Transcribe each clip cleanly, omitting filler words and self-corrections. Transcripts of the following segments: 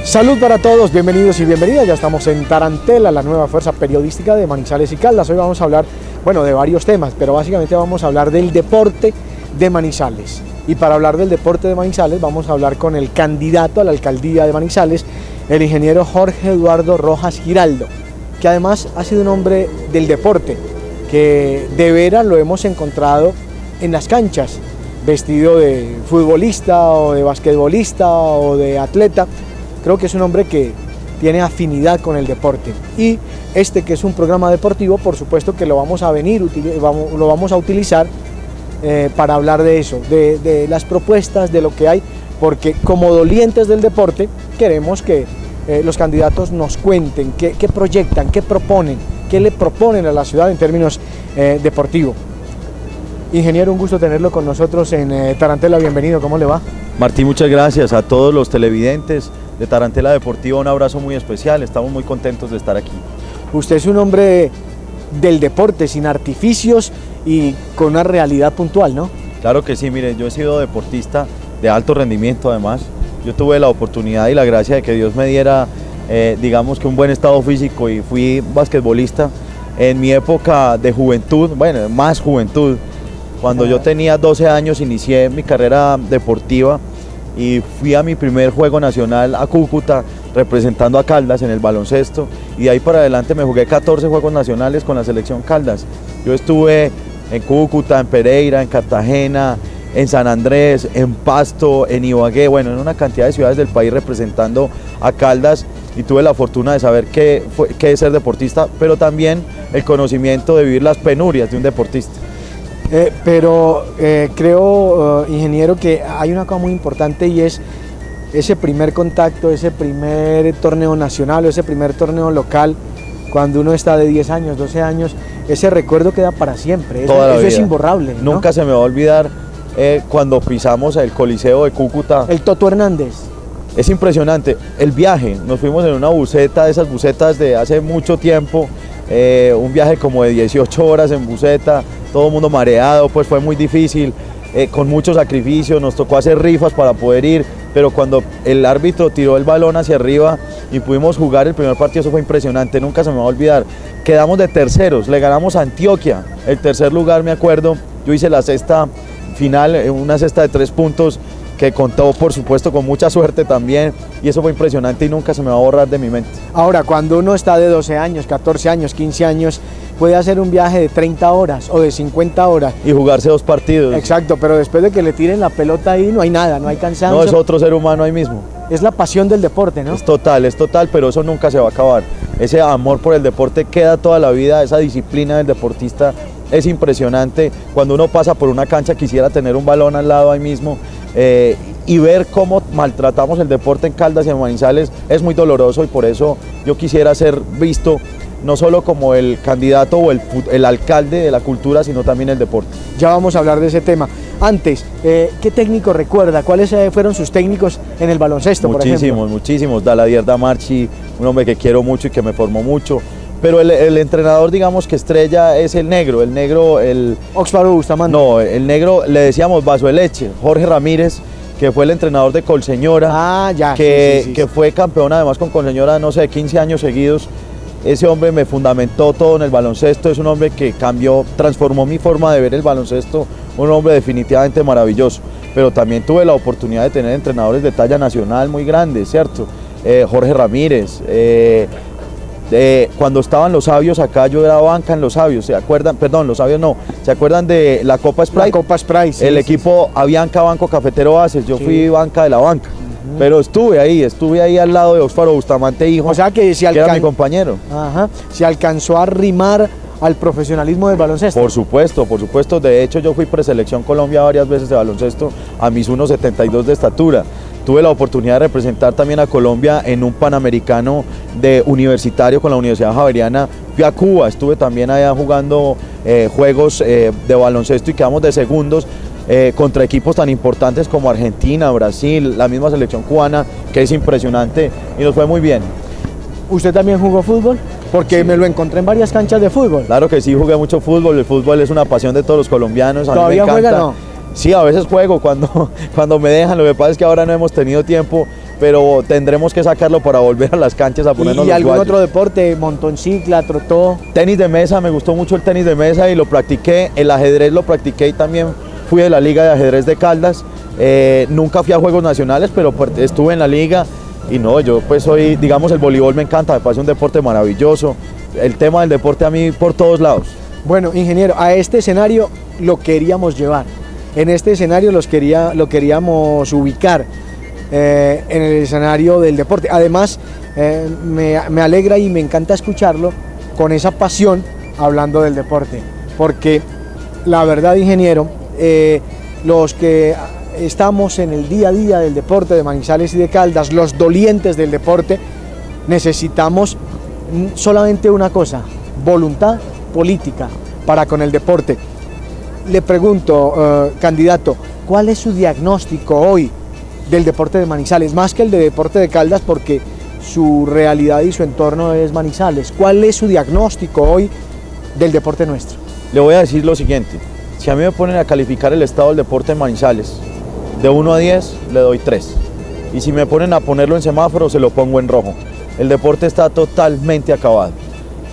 Salud para todos, bienvenidos y bienvenidas. Ya estamos en Tarantela, la nueva fuerza periodística de Manizales y Caldas. Hoy vamos a hablar, bueno, de varios temas, pero básicamente vamos a hablar del deporte de Manizales. Y para hablar del deporte de Manizales vamos a hablar con el candidato a la alcaldía de Manizales, el ingeniero Jorge Eduardo Rojas Giraldo, que además ha sido un hombre del deporte, que de veras lo hemos encontrado en las canchas, vestido de futbolista o de basquetbolista o de atleta. Creo que es un hombre que tiene afinidad con el deporte, y este, que es un programa deportivo, por supuesto que lo vamos a utilizar para hablar de eso, de las propuestas, de lo que hay, porque como dolientes del deporte queremos que los candidatos nos cuenten qué proyectan, qué proponen, qué le proponen a la ciudad en términos deportivos. Ingeniero, un gusto tenerlo con nosotros en Tarantela, bienvenido, ¿cómo le va? Martín, muchas gracias a todos los televidentes de Tarantela Deportiva, un abrazo muy especial, estamos muy contentos de estar aquí. Usted es un hombre del deporte, sin artificios y con una realidad puntual, ¿no? Claro que sí, mire, yo he sido deportista de alto rendimiento además. Yo tuve la oportunidad y la gracia de que Dios me diera, digamos que un buen estado físico, y fui basquetbolista en mi época de juventud, bueno, más juventud. Cuando yo tenía 12 años inicié mi carrera deportiva y fui a mi primer juego nacional a Cúcuta representando a Caldas en el baloncesto, y de ahí para adelante me jugué 14 juegos nacionales con la selección Caldas. Yo estuve en Cúcuta, en Pereira, en Cartagena, en San Andrés, en Pasto, en Ibagué, bueno, en una cantidad de ciudades del país representando a Caldas, y tuve la fortuna de saber qué es ser deportista, pero también el conocimiento de vivir las penurias de un deportista. Creo, ingeniero, que hay una cosa muy importante, y es ese primer contacto, ese primer torneo nacional o ese primer torneo local, cuando uno está de 10 años, 12 años, ese recuerdo queda para siempre, eso es imborrable, ¿no? Nunca se me va a olvidar cuando pisamos el Coliseo de Cúcuta. El Toto Hernández. Es impresionante, el viaje, nos fuimos en una buseta, esas busetas de hace mucho tiempo, un viaje como de 18 horas en buseta, todo el mundo mareado, pues fue muy difícil, con mucho sacrificio, nos tocó hacer rifas para poder ir, pero cuando el árbitro tiró el balón hacia arriba y pudimos jugar el primer partido, eso fue impresionante, nunca se me va a olvidar. Quedamos de terceros, le ganamos a Antioquia, el tercer lugar, me acuerdo, yo hice la cesta final, una cesta de 3 puntos, que contó por supuesto con mucha suerte también, y eso fue impresionante y nunca se me va a borrar de mi mente. Ahora, cuando uno está de 12 años, 14 años, 15 años, puede hacer un viaje de 30 horas o de 50 horas. Y jugarse 2 partidos. Exacto, pero después de que le tiren la pelota ahí no hay nada, no hay cansancio. No, es otro ser humano ahí mismo. Es la pasión del deporte, ¿no? Es total, pero eso nunca se va a acabar. Ese amor por el deporte queda toda la vida, esa disciplina del deportista es impresionante. Cuando uno pasa por una cancha quisiera tener un balón al lado ahí mismo, y ver cómo maltratamos el deporte en Caldas y en Manizales es muy doloroso, y por eso yo quisiera ser visto no solo como el candidato o el alcalde de la cultura, sino también el deporte. Ya vamos a hablar de ese tema. Antes, ¿qué técnico recuerda? ¿Cuáles fueron sus técnicos en el baloncesto, por ejemplo? Muchísimos. Daladier Damarchi, un hombre que quiero mucho y que me formó mucho. Pero el entrenador, digamos que estrella, es el negro. Oxfaro Bustamante. No, el negro le decíamos vaso de leche, Jorge Ramírez, que fue el entrenador de Colseñora, que fue campeón además con Colseñora, no sé, 15 años seguidos. Ese hombre me fundamentó todo en el baloncesto, es un hombre que transformó mi forma de ver el baloncesto, un hombre definitivamente maravilloso. Pero también tuve la oportunidad de tener entrenadores de talla nacional muy grandes, ¿cierto? Jorge Ramírez, cuando estaban los Sabios acá, yo era banca en los Sabios, ¿se acuerdan? Perdón, los Sabios no, ¿se acuerdan de la Copa Sprite? La Copa Sprite, sí, el equipo Avianca Banco Cafetero Bases, yo fui banca de la banca. Pero estuve ahí al lado de Oxfaro Bustamante, hijo, o sea que era mi compañero. Ajá, se alcanzó a arrimar al profesionalismo del baloncesto. Por supuesto, de hecho yo fui preselección Colombia varias veces de baloncesto a mis 1,72 de estatura. Tuve la oportunidad de representar también a Colombia en un panamericano de universitario con la Universidad Javeriana. Fui a Cuba, estuve también allá jugando juegos de baloncesto y quedamos de segundos contra equipos tan importantes como Argentina, Brasil, la misma selección cubana, que es impresionante, y nos fue muy bien. ¿Usted también jugó fútbol? Porque sí, me lo encontré en varias canchas de fútbol. Claro que sí, jugué mucho fútbol, el fútbol es una pasión de todos los colombianos. ¿Todavía juega, no? Sí, a veces juego cuando me dejan, lo que pasa es que ahora no hemos tenido tiempo, pero tendremos que sacarlo para volver a las canchas a ponernos ¿Y los algún guayos. otro deporte? ¿Montoncicla, trotó? Tenis de mesa, me gustó mucho el tenis de mesa y lo practiqué, el ajedrez lo practiqué y también fui de la Liga de Ajedrez de Caldas. Nunca fui a Juegos Nacionales, pero estuve en la liga y no, yo pues soy, digamos, el voleibol me encanta, me parece un deporte maravilloso, el tema del deporte a mí por todos lados. Bueno, ingeniero, a este escenario lo queríamos llevar, en este escenario lo queríamos ubicar en el escenario del deporte. Además, me alegra y me encanta escucharlo con esa pasión hablando del deporte, porque la verdad, ingeniero, los que estamos en el día a día del deporte de Manizales y de Caldas, los dolientes del deporte, necesitamos solamente una cosa: voluntad política para con el deporte. Le pregunto, candidato, ¿cuál es su diagnóstico hoy del deporte de Manizales, más que el de deporte de Caldas, porque su realidad y su entorno es Manizales? ¿Cuál es su diagnóstico hoy del deporte nuestro? Le voy a decir lo siguiente: si a mí me ponen a calificar el estado del deporte en Manizales, de 1 a 10 le doy 3. Y si me ponen a ponerlo en semáforo, se lo pongo en rojo. El deporte está totalmente acabado.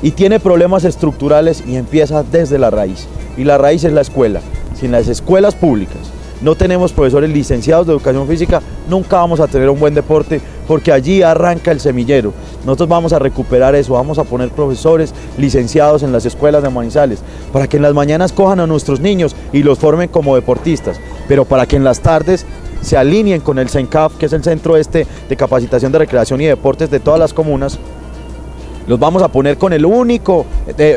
Y tiene problemas estructurales y empieza desde la raíz. Y la raíz es la escuela. Si en las escuelas públicas no tenemos profesores licenciados de educación física, nunca vamos a tener un buen deporte, porque allí arranca el semillero. Nosotros vamos a recuperar eso, vamos a poner profesores licenciados en las escuelas de Manizales, para que en las mañanas cojan a nuestros niños y los formen como deportistas, pero para que en las tardes se alineen con el CENCAF, que es el Centro de Capacitación de Recreación y Deportes de todas las comunas. Los vamos a poner con el único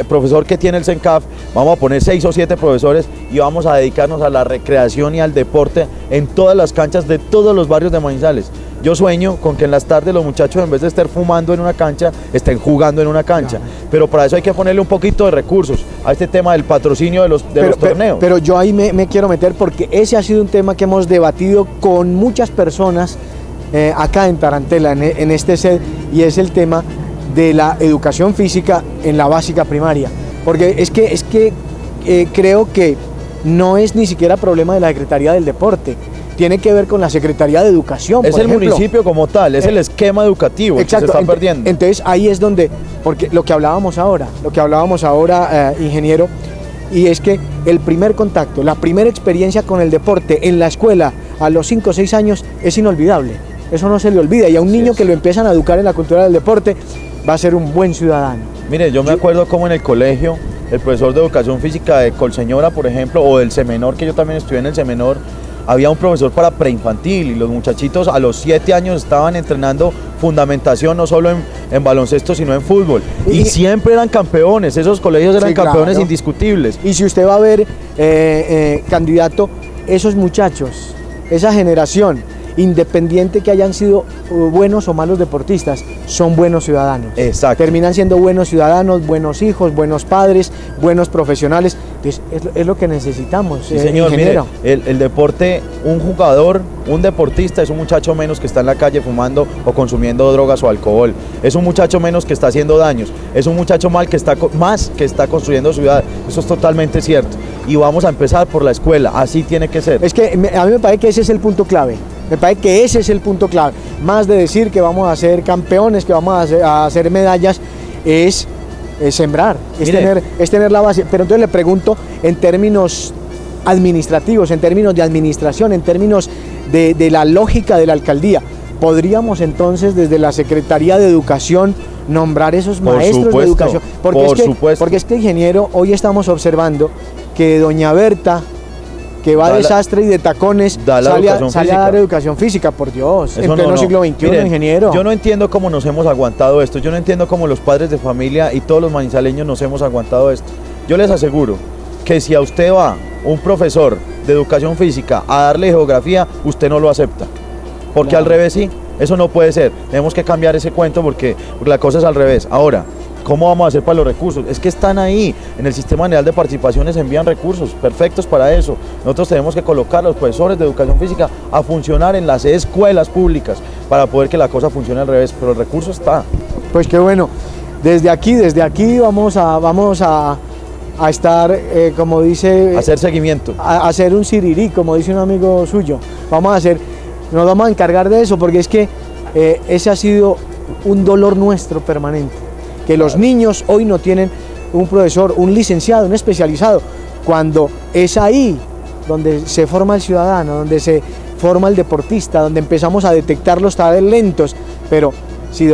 profesor que tiene el CENCAF, vamos a poner 6 o 7 profesores y vamos a dedicarnos a la recreación y al deporte en todas las canchas de todos los barrios de Manizales. Yo sueño con que en las tardes los muchachos, en vez de estar fumando en una cancha, estén jugando en una cancha, pero para eso hay que ponerle un poquito de recursos a este tema del patrocinio de los torneos. Pero yo ahí me quiero meter, porque ese ha sido un tema que hemos debatido con muchas personas acá en Tarantela, en este set, y es el tema de la educación física en la básica primaria, porque es que creo que no es ni siquiera problema de la Secretaría del Deporte, tiene que ver con la Secretaría de Educación. Es el municipio como tal, es el esquema educativo, exacto, que se está perdiendo. Entonces ahí es donde, porque lo que hablábamos ahora, ingeniero, y es que el primer contacto, la primera experiencia con el deporte en la escuela a los 5 o 6 años es inolvidable, eso no se le olvida, y a un niño que lo empiezan a educar en la cultura del deporte va a ser un buen ciudadano. Mire, yo me acuerdo como en el colegio, el profesor de educación física de Colseñora, por ejemplo, o del Semenor, que yo también estudié en el Semenor, había un profesor para preinfantil y los muchachitos a los 7 años estaban entrenando fundamentación, no solo en baloncesto, sino en fútbol. Y siempre eran campeones, esos colegios eran campeones, claro, indiscutibles. Y si usted va a ver, candidato, esos muchachos, esa generación, independiente que hayan sido buenos o malos deportistas, son buenos ciudadanos. Exacto. Terminan siendo buenos ciudadanos, buenos hijos, buenos padres, buenos profesionales. Entonces, es lo que necesitamos. Sí, señor, mire, el deporte, un jugador, un deportista es un muchacho menos que está en la calle fumando o consumiendo drogas o alcohol. Es un muchacho menos que está haciendo daños. Es un muchacho más que está construyendo ciudad. Eso es totalmente cierto. Y vamos a empezar por la escuela, así tiene que ser. Es que a mí me parece que ese es el punto clave. Me parece que ese es el punto clave. Más de decir que vamos a ser campeones, que vamos a hacer medallas, es sembrar, es tener la base. Pero entonces le pregunto en términos administrativos, en términos de administración, en términos de la lógica de la alcaldía, ¿podríamos entonces desde la Secretaría de Educación nombrar esos maestros de educación? Porque es que, ingeniero, hoy estamos observando que doña Berta, que va de sastre y de tacones, sale a dar educación física, por Dios, en pleno siglo XXI, miren, ingeniero. Yo no entiendo cómo nos hemos aguantado esto, yo no entiendo cómo los padres de familia y todos los manizaleños nos hemos aguantado esto. Yo les aseguro que si a usted va un profesor de educación física a darle geografía, usted no lo acepta, porque claro, al revés sí, eso no puede ser. Tenemos que cambiar ese cuento porque la cosa es al revés. Ahora, ¿cómo vamos a hacer para los recursos? Es que están ahí, en el Sistema General de Participaciones envían recursos perfectos para eso. Nosotros tenemos que colocar a los profesores de educación física a funcionar en las escuelas públicas para poder que la cosa funcione al revés, pero el recurso está. Pues qué bueno, desde aquí vamos a estar, como dice... Hacer seguimiento. A hacer un sirirí, como dice un amigo suyo. Nos vamos a encargar de eso, porque es que ese ha sido un dolor nuestro permanente, que los niños hoy no tienen un profesor, un licenciado, un especializado, cuando es ahí donde se forma el ciudadano, donde se forma el deportista, donde empezamos a detectar los talentos, pero si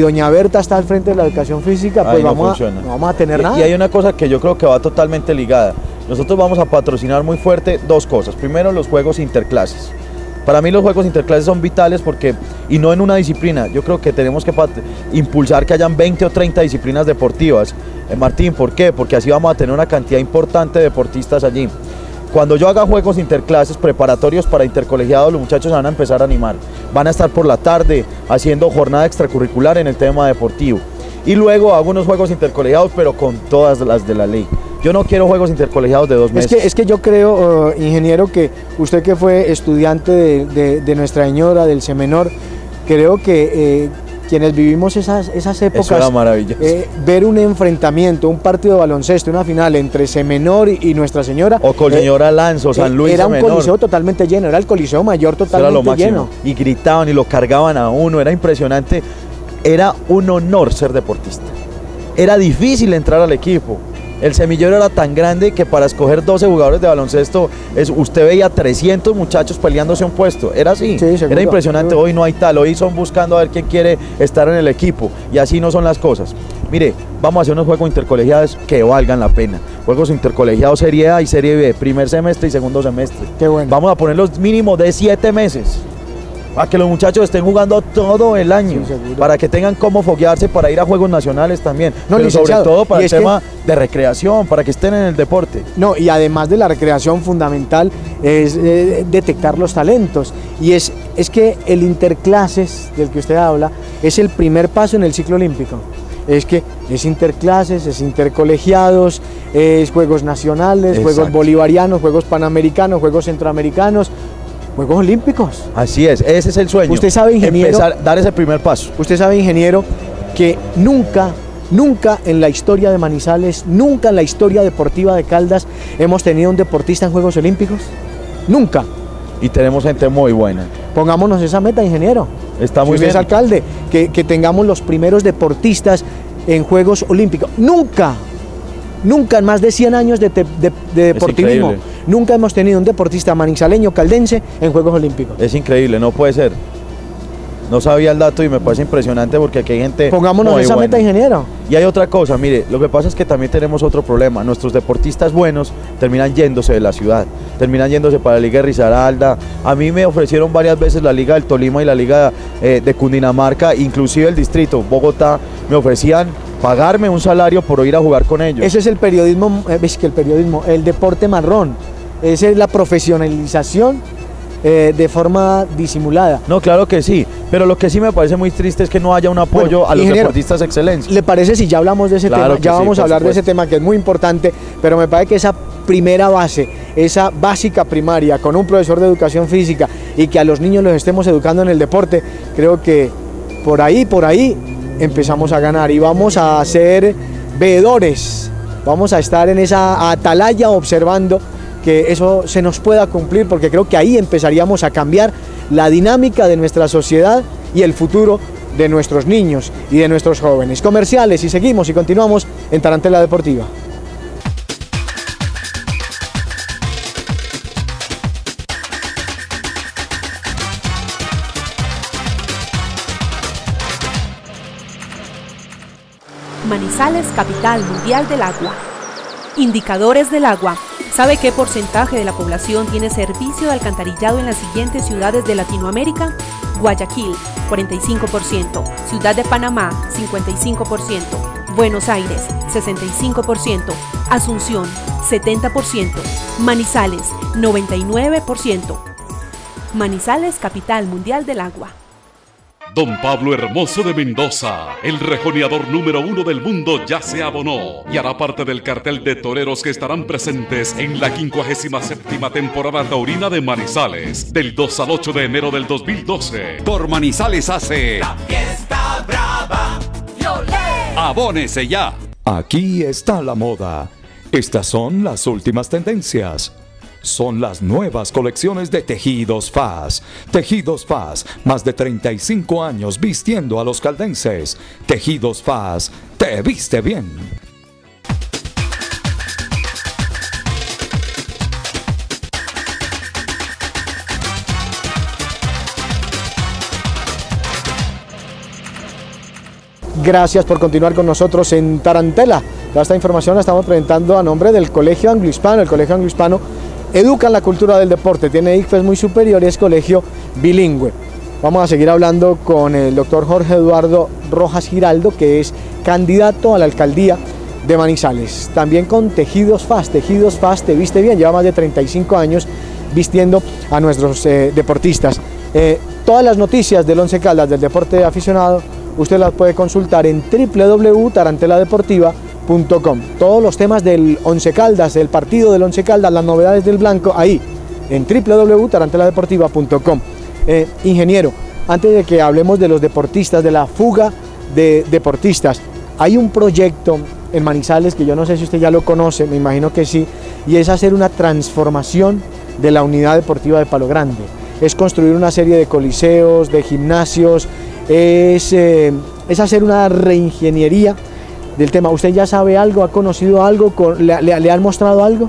doña Berta está al frente de la educación física, pues no vamos a tener nada. Y hay una cosa que yo creo que va totalmente ligada. Nosotros vamos a patrocinar muy fuerte dos cosas. Primero, los juegos interclases. Para mí los juegos interclases son vitales porque, y no en una disciplina, yo creo que tenemos que impulsar que hayan 20 o 30 disciplinas deportivas. Martín, ¿por qué? Porque así vamos a tener una cantidad importante de deportistas allí. Cuando yo haga juegos interclases preparatorios para intercolegiados, los muchachos se van a empezar a animar. Van a estar por la tarde haciendo jornada extracurricular en el tema deportivo. Y luego hago unos juegos intercolegiados, pero con todas las de la ley. Yo no quiero juegos intercolegiados de 2 meses. Es que yo creo, ingeniero, que usted que fue estudiante de Nuestra Señora, del Semenor, creo que quienes vivimos esas épocas, eso era maravilloso. Ver un enfrentamiento, un partido de baloncesto, una final entre Semenor y Nuestra Señora. O Colseñora Lanzo, San Luis era Semenor. Un coliseo totalmente lleno, era el coliseo mayor totalmente lleno. Y gritaban y lo cargaban a uno, era impresionante. Era un honor ser deportista. Era difícil entrar al equipo. El semillero era tan grande que para escoger 12 jugadores de baloncesto, usted veía 300 muchachos peleándose un puesto. Era así, sí, seguro, era impresionante. Seguro. Hoy no hay tal, hoy son buscando a ver quién quiere estar en el equipo. Y así no son las cosas. Mire, vamos a hacer unos juegos intercolegiados que valgan la pena. Juegos intercolegiados Serie A y Serie B, primer semestre y segundo semestre. Qué bueno. Vamos a ponerlos mínimo de 7 meses. Para que los muchachos estén jugando todo el año, sí, para que tengan cómo foguearse para ir a juegos nacionales también, no, pero sobre todo para el tema de recreación, para que estén en el deporte. No, y además de la recreación, fundamental es detectar los talentos, y es que el interclases del que usted habla es el primer paso en el ciclo olímpico. Es que es interclases, es intercolegiados, es juegos nacionales, exacto, juegos bolivarianos, juegos panamericanos, juegos centroamericanos, Juegos Olímpicos. Así es, ese es el sueño. Usted sabe, ingeniero, dar ese primer paso. Usted sabe, ingeniero, que nunca en la historia de Manizales, nunca en la historia deportiva de Caldas hemos tenido un deportista en Juegos Olímpicos. Nunca. Y tenemos gente muy buena. Pongámonos esa meta, ingeniero. Está muy bien. Usted es alcalde, que tengamos los primeros deportistas en Juegos Olímpicos. Nunca en más de 100 años de deportivismo, nunca hemos tenido un deportista manizaleño, caldense, en Juegos Olímpicos. Es increíble, no puede ser. No sabía el dato y me parece impresionante porque aquí hay gente. Pongámonos esa meta, ingeniero. Y hay otra cosa, mire, lo que pasa es que también tenemos otro problema. Nuestros deportistas buenos terminan yéndose de la ciudad, terminan yéndose para la Liga de Risaralda. A mí me ofrecieron varias veces la Liga del Tolima y la Liga de Cundinamarca, inclusive el distrito, Bogotá, me ofrecían pagarme un salario por ir a jugar con ellos. Ese es el periodismo, el deporte marrón. Esa es la profesionalización de forma disimulada. No, claro que sí, pero lo que sí me parece muy triste es que no haya un apoyo a los deportistas de excelencia. ¿Le parece si ya hablamos de ese tema? Ya vamos a hablar de ese tema que es muy importante, pero me parece que esa primera base, esa básica primaria, con un profesor de educación física y que a los niños los estemos educando en el deporte, creo que por ahí empezamos a ganar y vamos a ser veedores, vamos a estar en esa atalaya observando que eso se nos pueda cumplir, porque creo que ahí empezaríamos a cambiar la dinámica de nuestra sociedad y el futuro de nuestros niños y de nuestros jóvenes. Comerciales y seguimos y continuamos en Tarantela Deportiva. Manizales, capital mundial del agua. Indicadores del agua. ¿Sabe qué porcentaje de la población tiene servicio de alcantarillado en las siguientes ciudades de Latinoamérica? Guayaquil, 45%, Ciudad de Panamá, 55%, Buenos Aires, 65%, Asunción, 70%, Manizales, 99%. Manizales, capital mundial del agua. Don Pablo Hermoso de Mendoza, el rejoneador número 1 del mundo, ya se abonó y hará parte del cartel de toreros que estarán presentes en la 57ª temporada taurina de Manizales, del 2 al 8 de enero del 2012. Por Manizales hace la fiesta brava. ¡Yolé! ¡Abónese ya! Aquí está la moda. Estas son las últimas tendencias. son las nuevas colecciones de Tejidos FAS. Tejidos FAS, más de 35 años vistiendo a los caldenses. Tejidos FAS, te viste bien. Gracias por continuar con nosotros en Tarantela. Toda esta información la estamos presentando a nombre del Colegio Anglo-Hispano. El Colegio Anglo-Hispano educa en la cultura del deporte, tiene ICFES muy superior y es colegio bilingüe. Vamos a seguir hablando con el doctor Jorge Eduardo Rojas Giraldo, que es candidato a la alcaldía de Manizales. También con Tejidos FAS. Tejidos FAS, te viste bien, lleva más de 35 años vistiendo a nuestros deportistas. Todas las noticias del Once Caldas, del deporte aficionado, usted las puede consultar en www.taranteladeportiva.com. Todos los temas del Once Caldas, del partido del Once Caldas, las novedades del blanco, ahí, en www.taranteladeportiva.com. Ingeniero, antes de que hablemos de los deportistas, de la fuga de deportistas, hay un proyecto en Manizales que yo no sé si usted ya lo conoce, me imagino que sí, y es hacer una transformación de la unidad deportiva de Palo Grande. Es construir una serie de coliseos, de gimnasios, es hacer una reingeniería del tema. ¿Usted ya sabe algo, ha conocido algo, le han mostrado algo?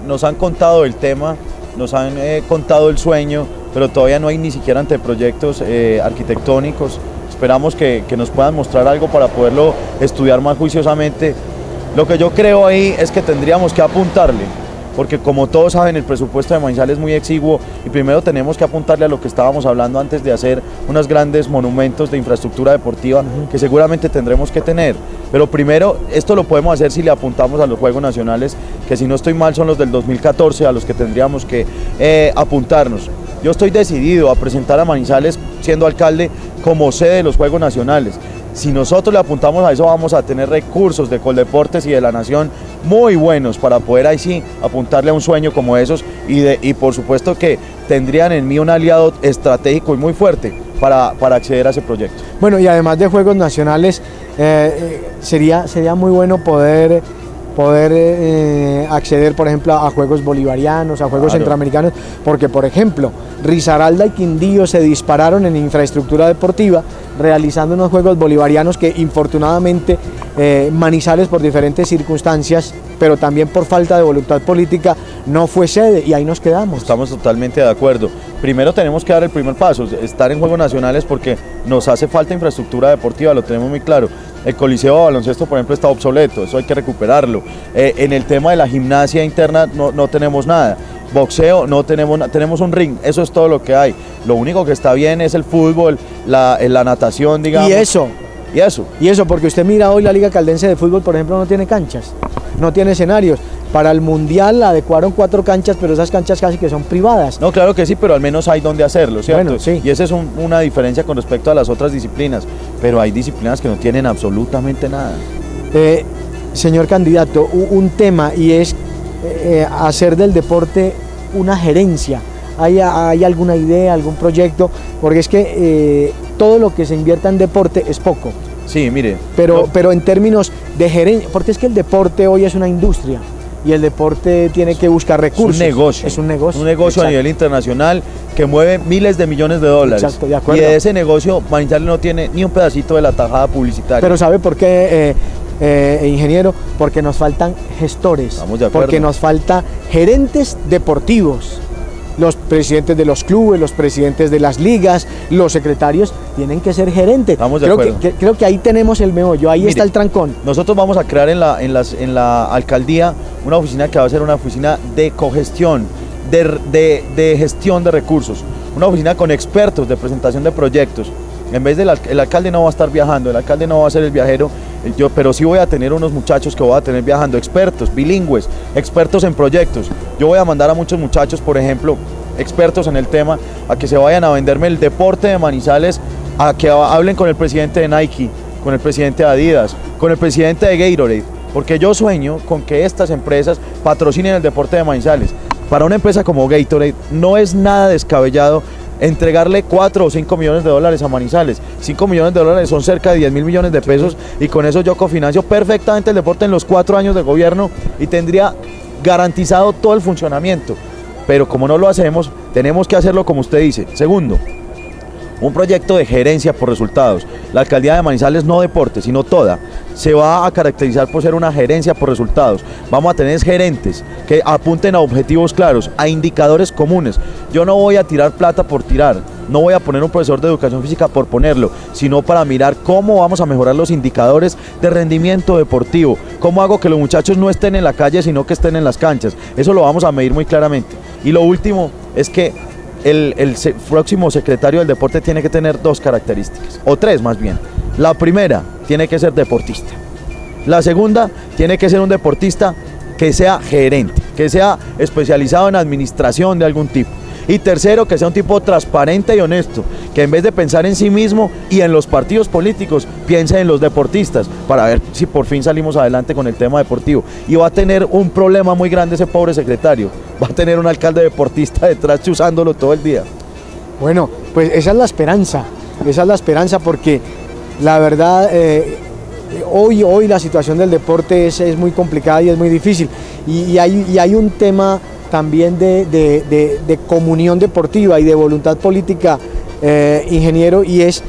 Nos han contado el tema, nos han contado el sueño, pero todavía no hay ni siquiera anteproyectos arquitectónicos. Esperamos que nos puedan mostrar algo para poderlo estudiar más juiciosamente. Lo que yo creo ahí es que tendríamos que apuntarle, porque como todos saben, el presupuesto de Manizales es muy exiguo y primero tenemos que apuntarle a lo que estábamos hablando antes de hacer unos grandes monumentos de infraestructura deportiva que seguramente tendremos que tener. Pero primero, esto lo podemos hacer si le apuntamos a los Juegos Nacionales, que si no estoy mal son los del 2014 a los que tendríamos que apuntarnos. Yo estoy decidido a presentar a Manizales, siendo alcalde, como sede de los Juegos Nacionales. Si nosotros le apuntamos a eso, vamos a tener recursos de Coldeportes y de la Nación muy buenos para poder ahí sí apuntarle a un sueño como esos y por supuesto que tendrían en mí un aliado estratégico y muy fuerte para acceder a ese proyecto. Bueno, y además de Juegos Nacionales, sería muy bueno poder acceder, por ejemplo, a Juegos Bolivarianos, a Juegos Centroamericanos, porque, por ejemplo, Risaralda y Quindío se dispararon en infraestructura deportiva, realizando unos Juegos Bolivarianos que, infortunadamente, Manizales, por diferentes circunstancias, pero también por falta de voluntad política, no fue sede, y ahí nos quedamos. Estamos totalmente de acuerdo. Primero tenemos que dar el primer paso, estar en Juegos Nacionales, porque nos hace falta infraestructura deportiva, lo tenemos muy claro. El coliseo de baloncesto, por ejemplo, está obsoleto, eso hay que recuperarlo. En el tema de la gimnasia interna no tenemos nada. Boxeo no tenemos un ring, eso es todo lo que hay. Lo único que está bien es el fútbol, la natación, digamos. Y eso, porque usted mira hoy la Liga Caldense de Fútbol, por ejemplo, no tiene canchas, no tiene escenarios. Para el Mundial adecuaron 4 canchas, pero esas canchas casi que son privadas. No, claro que sí, pero al menos hay donde hacerlo, ¿cierto? Bueno, sí. Y esa es una diferencia con respecto a las otras disciplinas, pero hay disciplinas que no tienen absolutamente nada. Señor candidato, un tema, y es hacer del deporte una gerencia. ¿Hay alguna idea, algún proyecto? Porque es que todo lo que se invierta en deporte es poco. Sí, mire. Pero en términos de gerencia, porque es que el deporte hoy es una industria y el deporte tiene que buscar recursos. Es un negocio. Es un negocio. Un negocio a nivel internacional que mueve miles de millones de dólares. Exacto, de acuerdo. Y de ese negocio Manizales no tiene ni un pedacito de la tajada publicitaria. Pero ¿sabe por qué, ingeniero? Porque nos faltan gestores. Estamos de acuerdo. Porque nos falta gerentes deportivos. Los presidentes de los clubes, los presidentes de las ligas, los secretarios tienen que ser gerentes. Estamos de acuerdo. Creo que ahí tenemos el meollo, ahí está el trancón. Nosotros vamos a crear en la alcaldía una oficina que va a ser una oficina de cogestión, de gestión de recursos, una oficina con expertos de presentación de proyectos. En vez el alcalde no va a estar viajando, el alcalde no va a ser el viajero, pero sí voy a tener unos muchachos que voy a tener viajando, expertos, bilingües, expertos en proyectos. Yo voy a mandar a muchos muchachos, por ejemplo, expertos en el tema, a que se vayan a venderme el deporte de Manizales, a que hablen con el presidente de Nike, con el presidente de Adidas, con el presidente de Gatorade, porque yo sueño con que estas empresas patrocinen el deporte de Manizales. Para una empresa como Gatorade no es nada descabellado entregarle 4 o 5 millones de dólares a Manizales. 5 millones de dólares son cerca de 10.000 millones de pesos y con eso yo cofinancio perfectamente el deporte en los 4 años de gobierno y tendría garantizado todo el funcionamiento, pero como no lo hacemos, tenemos que hacerlo como usted dice. Segundo, un proyecto de gerencia por resultados. La alcaldía de Manizales, no deporte, sino toda, se va a caracterizar por ser una gerencia por resultados. Vamos a tener gerentes que apunten a objetivos claros, a indicadores comunes. Yo no voy a tirar plata por tirar, no voy a poner un profesor de educación física por ponerlo, sino para mirar cómo vamos a mejorar los indicadores de rendimiento deportivo, cómo hago que los muchachos no estén en la calle, sino que estén en las canchas. Eso lo vamos a medir muy claramente. Y lo último es que el próximo secretario del deporte tiene que tener 2 características, o 3 más bien. La primera, tiene que ser deportista. La segunda, tiene que ser un deportista que sea gerente, que sea especializado en administración de algún tipo. Y tercero, que sea un tipo transparente y honesto, que en vez de pensar en sí mismo y en los partidos políticos, piense en los deportistas, para ver si por fin salimos adelante con el tema deportivo. Y va a tener un problema muy grande ese pobre secretario, va a tener un alcalde deportista detrás chuzándolo todo el día. Bueno, pues esa es la esperanza porque la verdad hoy la situación del deporte es muy complicada y es muy difícil y hay un tema también de comunión deportiva y de voluntad política, ingeniero, y es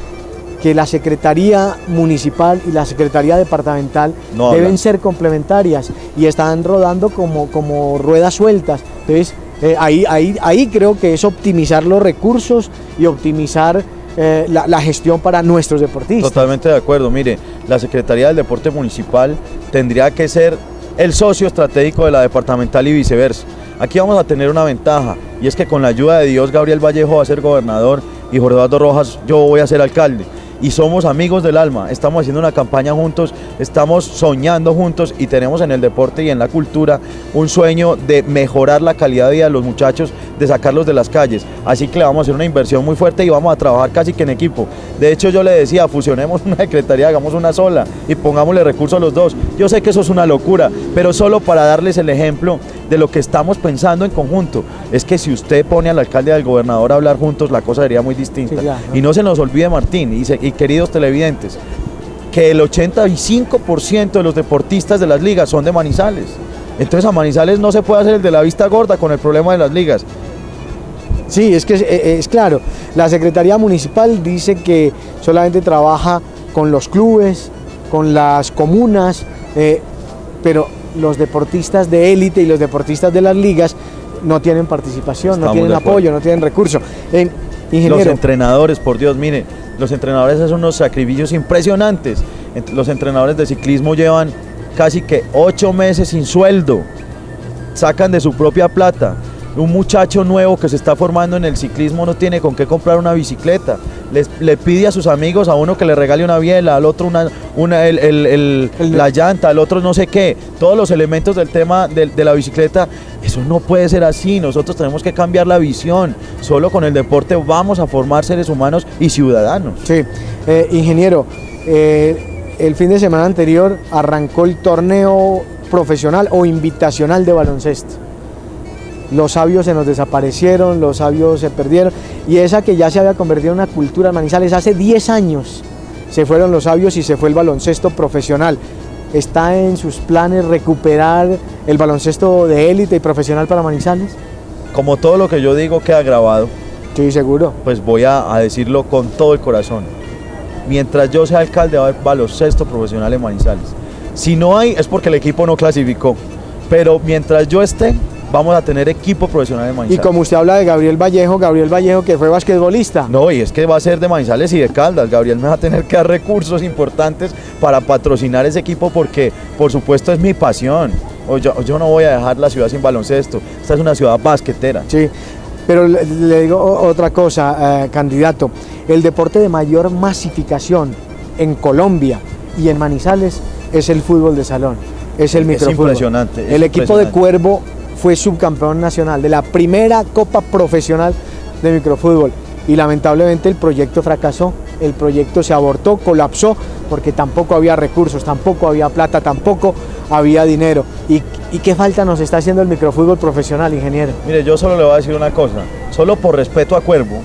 que la Secretaría Municipal y la Secretaría Departamental deben ser complementarias y están rodando como ruedas sueltas. Entonces, ahí creo que es optimizar los recursos y optimizar la gestión para nuestros deportistas. Totalmente de acuerdo. Mire, la Secretaría del Deporte Municipal tendría que ser el socio estratégico de la departamental y viceversa. Aquí vamos a tener una ventaja, y es que con la ayuda de Dios, Gabriel Vallejo va a ser gobernador y Jorge Eduardo Rojas, yo voy a ser alcalde. Y somos amigos del alma, estamos haciendo una campaña juntos, estamos soñando juntos y tenemos en el deporte y en la cultura un sueño de mejorar la calidad de vida de los muchachos, de sacarlos de las calles. Así que le vamos a hacer una inversión muy fuerte y vamos a trabajar casi que en equipo. De hecho, yo le decía, fusionemos una secretaría, hagamos una sola y pongámosle recursos a los dos. Yo sé que eso es una locura, pero solo para darles el ejemplo de lo que estamos pensando en conjunto. Es que si usted pone al alcalde y al gobernador a hablar juntos, la cosa sería muy distinta. Sí, claro, ¿no? Y no se nos olvide, Martín, y queridos televidentes, que el 85% de los deportistas de las ligas son de Manizales. Entonces a Manizales no se puede hacer el de la vista gorda con el problema de las ligas. Sí, es que es claro, la Secretaría Municipal dice que solamente trabaja con los clubes, con las comunas, pero los deportistas de élite y los deportistas de las ligas no tienen participación, no tienen apoyo, no tienen recursos. Ingeniero. Los entrenadores, por Dios, mire, los entrenadores hacen unos sacrificios impresionantes. Los entrenadores de ciclismo llevan casi que 8 meses sin sueldo, sacan de su propia plata. Un muchacho nuevo que se está formando en el ciclismo no tiene con qué comprar una bicicleta. Le pide a sus amigos, a uno que le regale una biela, al otro la llanta, al otro no sé qué. Todos los elementos del tema de la bicicleta. Eso no puede ser así. Nosotros tenemos que cambiar la visión. Solo con el deporte vamos a formar seres humanos y ciudadanos. Sí, ingeniero, el fin de semana anterior arrancó el torneo profesional o invitacional de baloncesto. Los sabios se nos desaparecieron, los sabios se perdieron, y esa que ya se había convertido en una cultura en Manizales hace 10 años, se fueron los sabios y se fue el baloncesto profesional. ¿Está en sus planes recuperar el baloncesto de élite y profesional para Manizales? Como todo lo que yo digo queda grabado. Sí, seguro. Pues voy a decirlo con todo el corazón. Mientras yo sea alcalde va a haber baloncesto profesional en Manizales. Si no hay, es porque el equipo no clasificó. Pero mientras yo esté, vamos a tener equipo profesional en Manizales. Y como usted habla de Gabriel Vallejo que fue basquetbolista. No, y es que va a ser de Manizales y de Caldas. Gabriel me va a tener que dar recursos importantes para patrocinar ese equipo porque, por supuesto, es mi pasión. Yo no voy a dejar la ciudad sin baloncesto. Esta es una ciudad basquetera. Sí, pero le digo otra cosa, candidato. El deporte de mayor masificación en Colombia y en Manizales es el fútbol de salón, es el microfútbol. Es impresionante. El equipo de Cuervo fue subcampeón nacional de la primera copa profesional de microfútbol y lamentablemente el proyecto fracasó, el proyecto se abortó, colapsó porque tampoco había recursos, tampoco había plata, tampoco había dinero. ¿Y qué falta nos está haciendo el microfútbol profesional, ingeniero? Mire, yo solo le voy a decir una cosa, solo por respeto a Cuervo,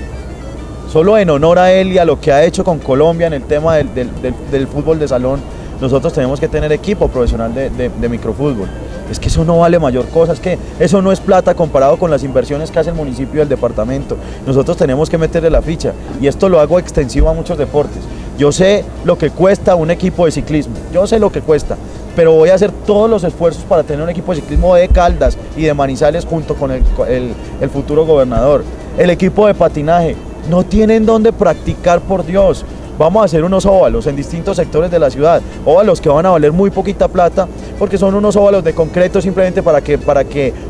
solo en honor a él y a lo que ha hecho con Colombia en el tema del fútbol de salón, nosotros tenemos que tener equipo profesional de microfútbol. Es que eso no vale mayor cosa, es que eso no es plata comparado con las inversiones que hace el municipio y el departamento. Nosotros tenemos que meterle la ficha, y esto lo hago extensivo a muchos deportes. Yo sé lo que cuesta un equipo de ciclismo, yo sé lo que cuesta, pero voy a hacer todos los esfuerzos para tener un equipo de ciclismo de Caldas y de Manizales junto con el futuro gobernador. El equipo de patinaje, no tienen dónde practicar, por Dios. Vamos a hacer unos óvalos en distintos sectores de la ciudad, óvalos que van a valer muy poquita plata, porque son unos óvalos de concreto simplemente para que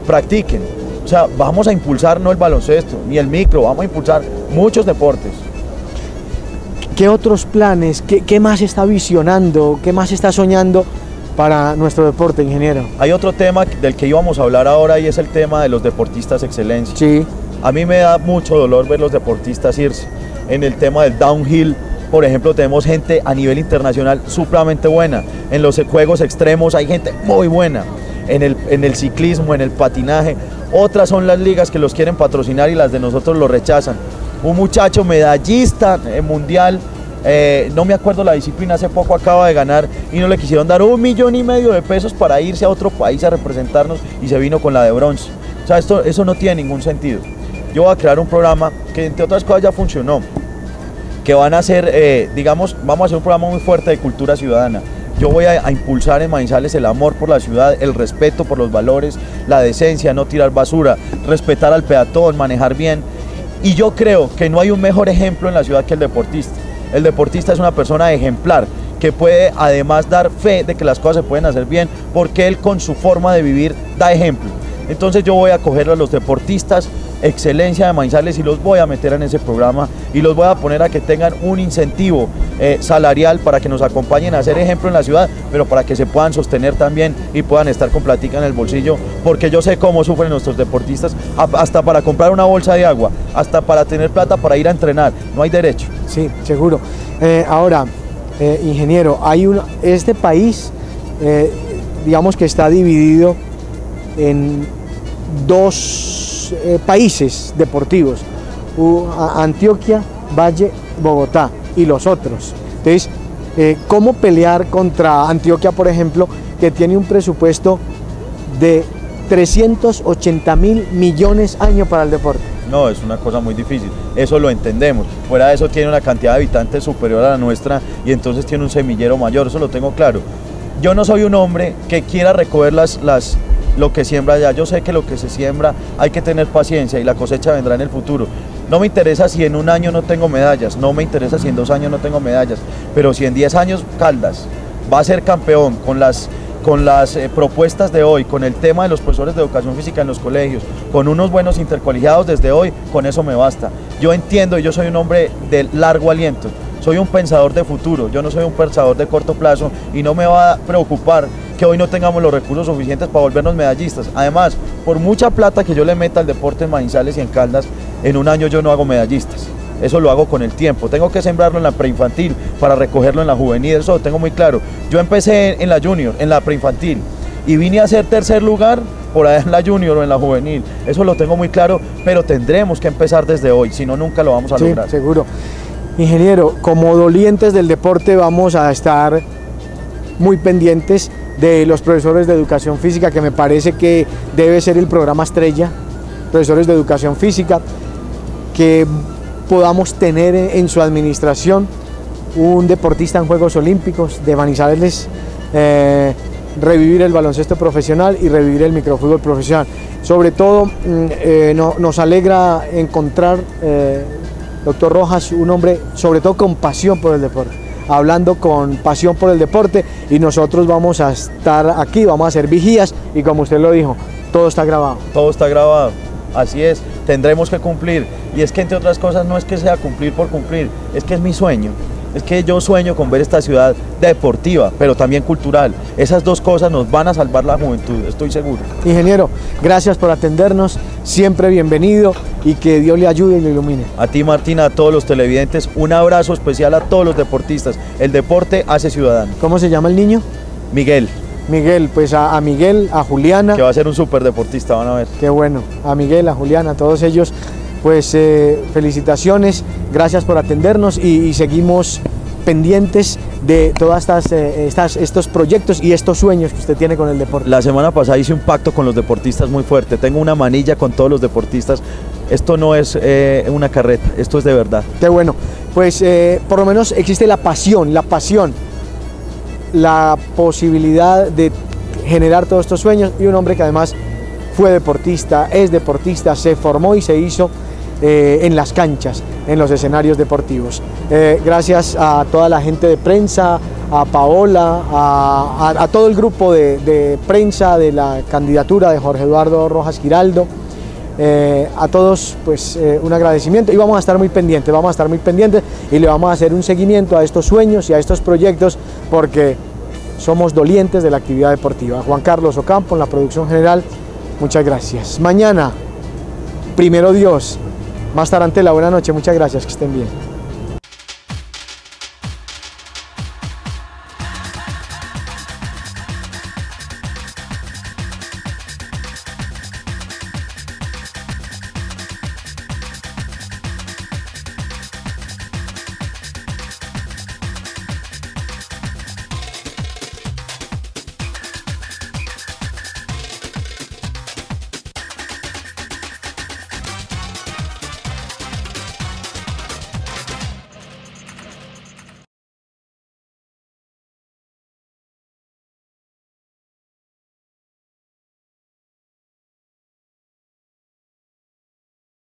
practiquen. O sea, vamos a impulsar no el baloncesto, ni el micro, vamos a impulsar muchos deportes. ¿Qué otros planes, qué más está visionando, qué más está soñando para nuestro deporte, ingeniero? Hay otro tema del que íbamos a hablar ahora, y es el tema de los deportistas excelencia. Sí. A mí me da mucho dolor ver los deportistas irse. En el tema del downhill, por ejemplo, tenemos gente a nivel internacional supremamente buena. En los juegos extremos hay gente muy buena. En el ciclismo, en el patinaje. Otras son las ligas que los quieren patrocinar y las de nosotros lo rechazan. Un muchacho medallista mundial, no me acuerdo la disciplina, hace poco acaba de ganar y no le quisieron dar 1,5 millones de pesos para irse a otro país a representarnos, y se vino con la de bronce. O sea, eso no tiene ningún sentido. Yo voy a crear un programa que, entre otras cosas, ya funcionó, que van a hacer, digamos, vamos a hacer un programa muy fuerte de cultura ciudadana. Yo voy a impulsar en Manizales el amor por la ciudad, el respeto por los valores, la decencia, no tirar basura, respetar al peatón, manejar bien. Y yo creo que no hay un mejor ejemplo en la ciudad que el deportista. El deportista es una persona ejemplar, que puede además dar fe de que las cosas se pueden hacer bien, porque él con su forma de vivir da ejemplo. Entonces yo voy a coger a los deportistas excelencia de Manizales y los voy a meter en ese programa, y los voy a poner a que tengan un incentivo salarial para que nos acompañen a hacer ejemplo en la ciudad, pero para que se puedan sostener también y puedan estar con platica en el bolsillo, porque yo sé cómo sufren nuestros deportistas, hasta para comprar una bolsa de agua, hasta para tener plata para ir a entrenar, no hay derecho. Sí, seguro. Ahora, ingeniero, este país, digamos que está dividido en dos países deportivos, Antioquia, Valle, Bogotá y los otros. Entonces, ¿cómo pelear contra Antioquia, por ejemplo, que tiene un presupuesto de 380.000 millones año para el deporte? No, es una cosa muy difícil, eso lo entendemos. Fuera de eso tiene una cantidad de habitantes superior a la nuestra, y entonces tiene un semillero mayor, eso lo tengo claro. Yo no soy un hombre que quiera recoger lo que siembra allá. Yo sé que lo que se siembra hay que tener paciencia, y la cosecha vendrá en el futuro. No me interesa si en un año no tengo medallas, no me interesa si en 2 años no tengo medallas, pero si en 10 años Caldas va a ser campeón con las propuestas de hoy, con el tema de los profesores de educación física en los colegios, con unos buenos intercolegiados desde hoy, con eso me basta. Yo entiendo, y yo soy un hombre de largo aliento, soy un pensador de futuro, yo no soy un pensador de corto plazo, y no me va a preocupar que hoy no tengamos los recursos suficientes para volvernos medallistas. Además, por mucha plata que yo le meta al deporte en Manizales y en Caldas, en un año yo no hago medallistas. Eso lo hago con el tiempo. Tengo que sembrarlo en la preinfantil para recogerlo en la juvenil, eso lo tengo muy claro. Yo empecé en la junior, en la preinfantil, y vine a ser 3er lugar por allá en la junior o en la juvenil. Eso lo tengo muy claro, pero tendremos que empezar desde hoy, si no, nunca lo vamos a lograr. Sí, seguro. Ingeniero, como dolientes del deporte vamos a estar muy pendientes de los profesores de educación física, que me parece que debe ser el programa estrella, profesores de educación física, que podamos tener en su administración un deportista en Juegos Olímpicos de Manizales, revivir el baloncesto profesional y revivir el microfútbol profesional. Sobre todo nos alegra encontrar, doctor Rojas, un hombre sobre todo con pasión por el deporte, hablando con pasión por el deporte, y nosotros vamos a estar aquí, vamos a ser vigías, y como usted lo dijo, todo está grabado. Todo está grabado, así es, tendremos que cumplir, y es que, entre otras cosas, no es que sea cumplir por cumplir, es que es mi sueño. Es que yo sueño con ver esta ciudad deportiva, pero también cultural. Esas dos cosas nos van a salvar la juventud, estoy seguro. Ingeniero, gracias por atendernos, siempre bienvenido, y que Dios le ayude y le ilumine. A ti, Martina, a todos los televidentes, un abrazo especial a todos los deportistas. El deporte hace ciudadano. ¿Cómo se llama el niño? Miguel. Miguel, pues a Miguel, a Juliana. Que va a ser un súper deportista, van a ver. Qué bueno, a Miguel, a Juliana, a todos ellos, pues felicitaciones, gracias por atendernos, y seguimos pendientes de todas estos proyectos y estos sueños que usted tiene con el deporte? La semana pasada hice un pacto con los deportistas muy fuerte, tengo una manilla con todos los deportistas, esto no es una carreta, esto es de verdad. Qué bueno, pues por lo menos existe la pasión, la posibilidad de generar todos estos sueños, y un hombre que además fue deportista, es deportista, se formó y se hizo en las canchas, en los escenarios deportivos. Gracias a toda la gente de prensa, a Paola, a todo el grupo de prensa de la candidatura de Jorge Eduardo Rojas Giraldo, a todos pues un agradecimiento, y vamos a estar muy pendientes y le vamos a hacer un seguimiento a estos sueños y a estos proyectos, porque somos dolientes de la actividad deportiva. Juan Carlos Ocampo en la producción general, muchas gracias. Mañana, primero Dios, más Tarantela, buena noche, muchas gracias, que estén bien.